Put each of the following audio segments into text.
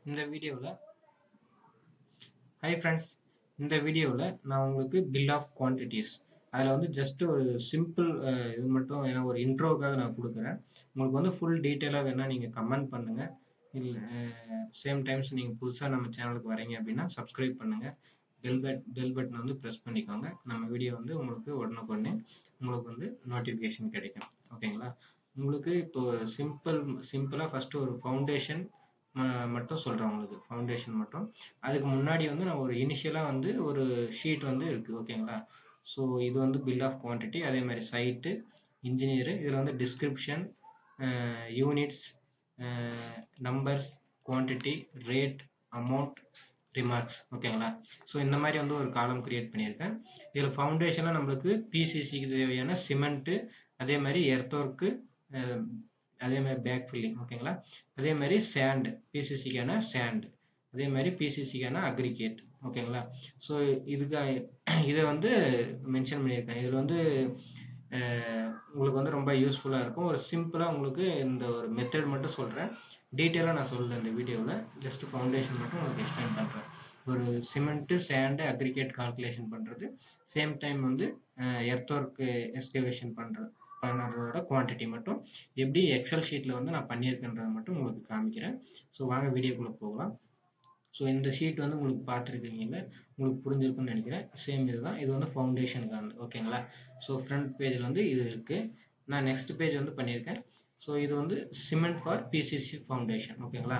இந்த வீடியோவில் hi friends, இந்த வீடியோவில் நான் உங்களுக்கு பில் ஆஃப் குவான்டிட்டிஸ் அதில் வந்து ஜஸ்ட் ஒரு சிம்பிள் இது மட்டும் ஏன்னா ஒரு இன்ட்ரோக்காக நான் கொடுக்குறேன். உங்களுக்கு வந்து ஃபுல் டீட்டெயிலாக வேணால் நீங்கள் கமெண்ட் பண்ணுங்கள். இல்லை சேம் டைம்ஸ் நீங்கள் புதுசாக நம்ம சேனலுக்கு வரீங்க அப்படின்னா சப்ஸ்கிரைப் பண்ணுங்கள். பெல் பட்டனை வந்து ப்ரெஸ் பண்ணிக்கோங்க. நம்ம வீடியோ வந்து உங்களுக்கு உடனுக்குடனே உங்களுக்கு வந்து நோட்டிஃபிகேஷன் கிடைக்கும். ஓகேங்களா? உங்களுக்கு இப்போ சிம்பிளாக ஃபஸ்ட்டு ஒரு ஃபவுண்டேஷன் மட்டும் சொல்கிறேன். உங்களுக்கு ஃபவுண்டேஷன் மட்டும். அதுக்கு முன்னாடி வந்து நான் ஒரு இனிஷியலாக வந்து ஒரு ஷீட் வந்து இருக்குது. ஓகேங்களா? ஸோ இது வந்து பில் ஆஃப் குவான்டிட்டி, அதே மாதிரி சைட்டு, இன்ஜினியரு, இதில் வந்து description, units, numbers, quantity, rate, amount, remarks. ஓகேங்களா? ஸோ இந்த மாதிரி வந்து ஒரு காலம் கிரியேட் பண்ணியிருக்கேன். இதில் ஃபவுண்டேஷனாக நம்மளுக்கு பிசிசிக்கு தேவையான சிமெண்ட்டு, அதே மாதிரி எர்த் ஒர்க்கு, அதே மாதிரி பேக் ஃபில்லிங். ஓகேங்களா? அதே மாதிரி சேண்டு, பிசிசிக்கான சேண்டு, அதே மாதிரி பிசிசிக்கான அக்ரிகேட். ஓகேங்களா? ஸோ இதை வந்து மென்ஷன் பண்ணியிருக்கேன். இதில் வந்து உங்களுக்கு வந்து ரொம்ப யூஸ்ஃபுல்லாக இருக்கும். ஒரு சிம்பிளாக உங்களுக்கு இந்த ஒரு மெத்தட் மட்டும் சொல்கிறேன். டீட்டெயிலாக நான் சொல்கிறேன் இந்த வீடியோவில். ஜஸ்ட் ஃபவுண்டேஷன் மட்டும் உங்களுக்கு எக்ஸ்பிளைன் பண்ணுறேன். ஒரு சிமெண்ட்டு, சேண்டு, அக்ரிகேட் கால்குலேஷன் பண்ணுறது, சேம் டைம் வந்து எர்த் ஒர்க் எக்ஸ்கவேஷன் பண்ணுறதோட குவான்டிட்டி மட்டும் எப்படி எக்ஸல் ஷீட்டில் வந்து நான் பண்ணியிருக்கேன்றதை மட்டும் உங்களுக்கு காமிக்கிறேன். ஸோ வாங்க வீடியோக்குள்ளே போகலாம். ஸோ இந்த ஷீட் வந்து உங்களுக்கு பார்த்துருக்கீங்கல்ல, உங்களுக்கு புரிஞ்சிருக்குன்னு நினைக்கிறேன். சேம் இதுதான். இது வந்து ஃபவுண்டேஷனுக்கானது. ஓகேங்களா? ஸோ ஃப்ரண்ட் பேஜில் வந்து இது இருக்குது. நான் நெக்ஸ்ட் பேஜ் வந்து பண்ணியிருக்கேன். ஸோ இது வந்து சிமெண்ட் ஃபார் பிசிசி ஃபவுண்டேஷன். ஓகேங்களா?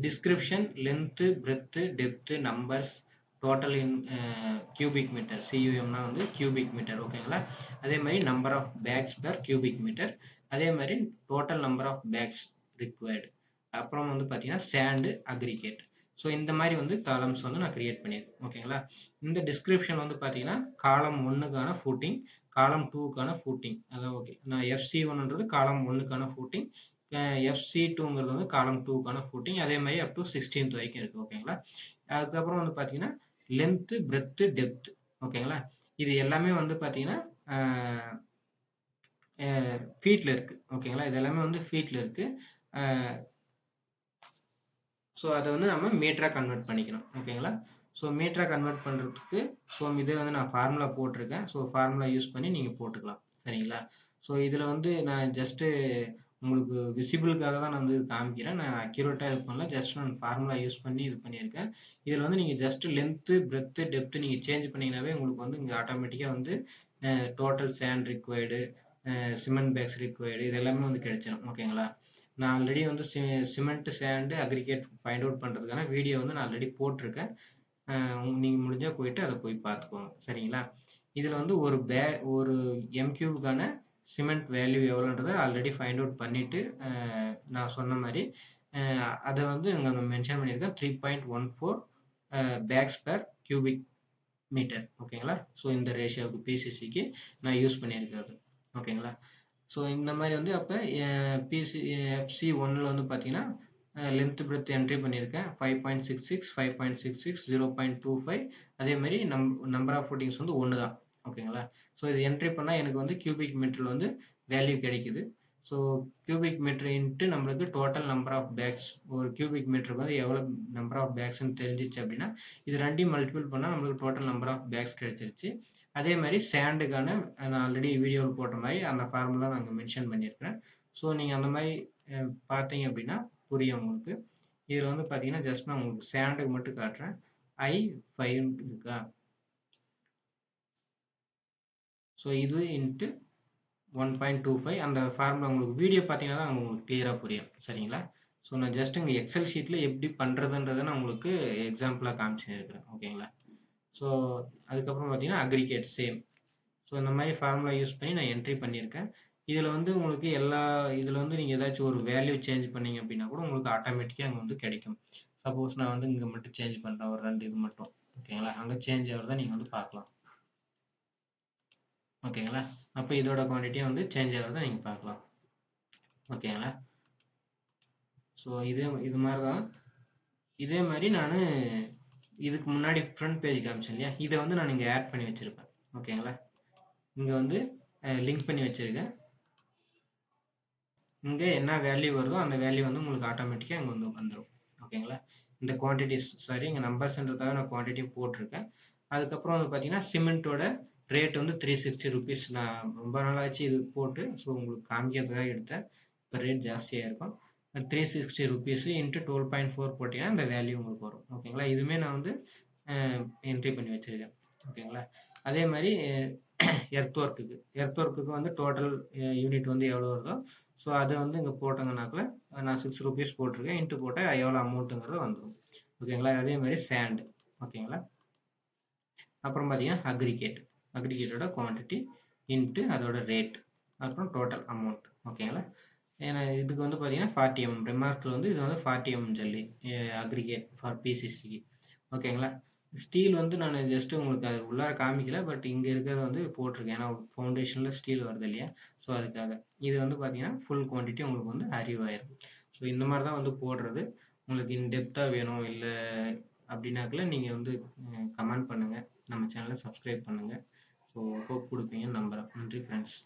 Description, length, breadth, depth, numbers, total in cubic metre. சியூஎம்னா வந்து கியூபிக் மீட்டர். ஓகேங்களா? அதே மாதிரி number of bags per cubic metre, அதே மாதிரி total number of bags required, அப்புறம் வந்து பார்த்தீங்கன்னா சேண்டு, அக்ரிகேட். ஸோ இந்த மாதிரி வந்து காலம்ஸ் வந்து நான் கிரியேட் பண்ணியிருக்கேன். ஓகேங்களா? இந்த டிஸ்கிரிப்ஷன் வந்து பார்த்தீங்கன்னா காலம் 1க்கான ஃபூட்டிங், காலம் 2க்கான ஃபூட்டிங். அதான் ஓகே. நான் FC1ன்றது காலம் 1க்கான ஃபூட்டிங், FC2ங்கிறது வந்து காலம் 2க்கான ஃபூட்டிங், அதே மாதிரி அப் டு 16th வரைக்கும் இருக்குது. ஓகேங்களா? அதுக்கப்புறம் வந்து பார்த்தீங்கன்னா லென்த்து, பிரெத்து, டெப்த். ஓகேங்களா? இது எல்லாமே வந்து பார்த்தீங்கன்னா ஃபீட்டில் இருக்குது. ஓகேங்களா? இது எல்லாமே வந்து ஃபீட்டில் இருக்குது. ஸோ அதை வந்து நம்ம மீட்டராக கன்வெர்ட் பண்ணிக்கணும். ஓகேங்களா? ஸோ மீட்டராக கன்வெர்ட் பண்ணுறதுக்கு இதே வந்து நான் ஃபார்முலா போட்டிருக்கேன். ஸோ ஃபார்முலா யூஸ் பண்ணி நீங்கள் போட்டுக்கலாம். சரிங்களா? ஸோ இதில் வந்து நான் ஜஸ்ட்டு உங்களுக்கு விசிபிளுக்காக தான் நான் வந்து காமிக்கிறேன். நான் அக்யூரேட்டாக இது பண்ணல. ஜஸ்ட் நான் ஃபார்முலா யூஸ் பண்ணி இது பண்ணியிருக்கேன். இதில் வந்து நீங்கள் ஜஸ்ட் லென்த்து, பிரெத்து, டெப்த்து நீங்கள் சேஞ்ச் பண்ணிங்கனாவே உங்களுக்கு வந்து இங்கே ஆட்டோமேட்டிக்காக வந்து total sand required, cement bags required, இது எல்லாமே வந்து கிடைச்சிடும். ஓகேங்களா? நான் ஆல்ரெடி வந்து cement, sand, aggregate find out பண்ணுறதுக்கான வீடியோ வந்து நான் ஆல்ரெடி போட்டிருக்கேன். நீங்கள் முடிஞ்சால் போயிட்டு அதை போய் பார்த்துக்கோங்க. சரிங்களா? இதில் வந்து ஒரு எம்கியூவுக்கான சிமெண்ட் வேல்யூ எவ்வளோன்றதை ஆல்ரெடி ஃபைண்ட் அவுட் பண்ணிவிட்டு நான் சொன்ன மாதிரி அதை வந்து நான் மென்ஷன் பண்ணியிருக்கேன். 3.14 பேக்ஸ் பெர் கியூபிக் மீட்டர். ஓகேங்களா? ஸோ இந்த ரேஷியோவுக்கு பிசிசிக்கு நான் யூஸ் பண்ணியிருக்கிறது. ஓகேங்களா? ஸோ இந்த மாதிரி வந்து அப்போ FC1ல் வந்து பார்த்தீங்கன்னா லென்த் பிரெத் என்ட்ரி பண்ணியிருக்கேன். 5.66, 5.66, 0.25, அதே மாதிரி நம்பர் ஆஃப் ஃபுட்டிங்ஸ் வந்து 1 தான். ஓகேங்களா? ஸோ இது என்ட்ரி பண்ணால் எனக்கு வந்து கியூபிக் மீட்டரில் வந்து வேல்யூ கிடைக்குது. ஸோ கியூபிக் மீட்டர் இன்ட்டு நம்மளுக்கு டோட்டல் நம்பர் ஆஃப் பேக்ஸ், ஒரு கியூபிக் மீட்டருக்கு வந்து எவ்வளோ நம்பர் ஆஃப் பேக்ஸ்ன்னு தெரிஞ்சிச்சு அப்படின்னா இது ரெண்டையும் மல்டிபிள் பண்ணால் நம்மளுக்கு டோட்டல் நம்பர் ஆஃப் பேக்ஸ் கிடைச்சிருச்சு. அதே மாதிரி சேண்டுக்கான நான் ஆல்ரெடி வீடியோவில் போட்ட மாதிரி அந்த ஃபார்முலா நான் அங்கே மென்ஷன் பண்ணியிருக்கிறேன். ஸோ நீங்கள் அந்த மாதிரி பார்த்தீங்க அப்படின்னா புரியும் உங்களுக்கு. இதில் வந்து பார்த்தீங்கன்னா ஜஸ்ட் நான் உங்களுக்கு சேண்டுக்கு மட்டும் காட்டுறேன். I5 இருக்கா? ஸோ இது இன்ட்டு 1.25 அந்த ஃபார்முலா உங்களுக்கு வீடியோ பார்த்தீங்கன்னா தான் உங்களுக்கு கிளியராக புரியும். சரிங்களா? ஸோ நான் ஜஸ்ட் இங்கே எக்ஸல் ஷீட்டில் எப்படி பண்ணுறதுன்றதை நான் உங்களுக்கு எக்ஸாம்பிளாக காமிச்சிருக்கிறேன். ஓகேங்களா? ஸோ அதுக்கப்புறம் பார்த்தீங்கன்னா அக்ரிகேட் சேம். ஸோ இந்த மாதிரி ஃபார்முலா யூஸ் பண்ணி நான் என்ட்ரி பண்ணியிருக்கேன். இதில் வந்து உங்களுக்கு இதில் வந்து நீங்கள் ஏதாச்சும் ஒரு வேல்யூ சேஞ்ச் பண்ணீங்க அப்படின்னா கூட உங்களுக்கு ஆட்டோமேட்டிக்காக அங்கே வந்து கிடைக்கும். சப்போஸ் நான் வந்து இங்கே மட்டும் சேஞ்ச் பண்ணுறேன், ஒரு 2 இது மட்டும். ஓகேங்களா? அங்கே சேஞ்ச் ஆகிறத நீங்கள் வந்து பார்க்கலாம். ஓகேங்களா? அப்போ இதோட குவான்டிட்டியை வந்து சேஞ்ச் ஆகிறத நீங்கள் பார்க்கலாம். ஓகேங்களா? ஸோ இது மாதிரி தான். இதே மாதிரி நான் இதுக்கு முன்னாடி ஃப்ரண்ட் பேஜ் காமிச்சேன் இல்லையா, இதை வந்து நான் இங்கே ஆட் பண்ணி வச்சுருப்பேன். ஓகேங்களா? இங்கே வந்து லிங்க் பண்ணி வச்சுருக்கேன். இங்கே என்ன வேல்யூ வருதோ அந்த வேல்யூ வந்து உங்களுக்கு ஆட்டோமேட்டிக்காக அங்கே வந்து வந்துடும். ஓகேங்களா? இந்த குவான்டிட்டிஸ் சாரி இங்கே நம்பர்ஸ்ன்றதாக நான் குவான்டிட்டி போட்டிருக்கேன். அதுக்கப்புறம் வந்து பார்த்தீங்கன்னா சிமெண்ட்டோட ரேட் வந்து 360 ருபீஸ். நான் ரொம்ப நாளாச்சு இது போட்டு, ஸோ உங்களுக்கு காமிக்கிறதுக்காக எடுத்தேன். இப்போ ரேட் ஜாஸ்தியாக இருக்கும். 360 ருபீஸ் இன்ட்டு 12.4 போட்டிங்கன்னா இந்த வேல்யூ உங்களுக்கு வரும். ஓகேங்களா, இதுவுமே நான் வந்து என்ட்ரி பண்ணி வச்சிருக்கேன். ஓகேங்களா, அதே மாதிரி எர்த் ஒர்க்குக்கு வந்து டோட்டல் யூனிட் வந்து எவ்வளோ வருதோ, ஸோ அதை வந்து இங்கே போட்டங்கனாக்கில் நான் 6 ருபீஸ் போட்டிருக்கேன். இன்ட்டு போட்டால் எவ்வளோ அமௌண்ட்டுங்கிறது வந்துடும். ஓகேங்களா, அதே மாதிரி சேண்ட். ஓகேங்களா, அப்புறம் பார்த்தீங்கன்னா அக்ரிகேட்டோட குவான்டிட்டி இன்ட்டு அதோட ரேட், அப்புறம் டோட்டல் அமௌண்ட். ஓகேங்களா, ஏன்னா இதுக்கு வந்து பார்த்தீங்கன்னா 40 mm ரிமார்க்கில் வந்து இது வந்து 40 mm ஜல்லி அக்ரிகேட் ஃபார் பிசிசிக்கு. ஓகேங்களா, ஸ்டீல் வந்து நான் ஜஸ்ட் உங்களுக்கு அது உள்ளார காமிக்கல, பட் இங்கே இருக்கிறத வந்து போட்டிருக்கேன். ஏன்னா ஃபவுண்டேஷனில் ஸ்டீல் வருது இல்லையா, ஸோ அதுக்காக. இது வந்து பார்த்தீங்கன்னா ஃபுல் குவான்டிட்டி உங்களுக்கு வந்து அறிவாயிரும். ஸோ இந்த மாதிரி தான் வந்து போடுறது. உங்களுக்கு இன்டெப்த்தாக வேணும் இல்லை அப்படின்னாக்கல நீங்கள் வந்து கமெண்ட் பண்ணுங்கள், நம்ம சேனலை சப்ஸ்கிரைப் பண்ணுங்கள். ஸோ ஹோப் கொடுப்பீங்கன்னு நம்புகிறேன். நன்றி ஃப்ரெண்ட்ஸ்.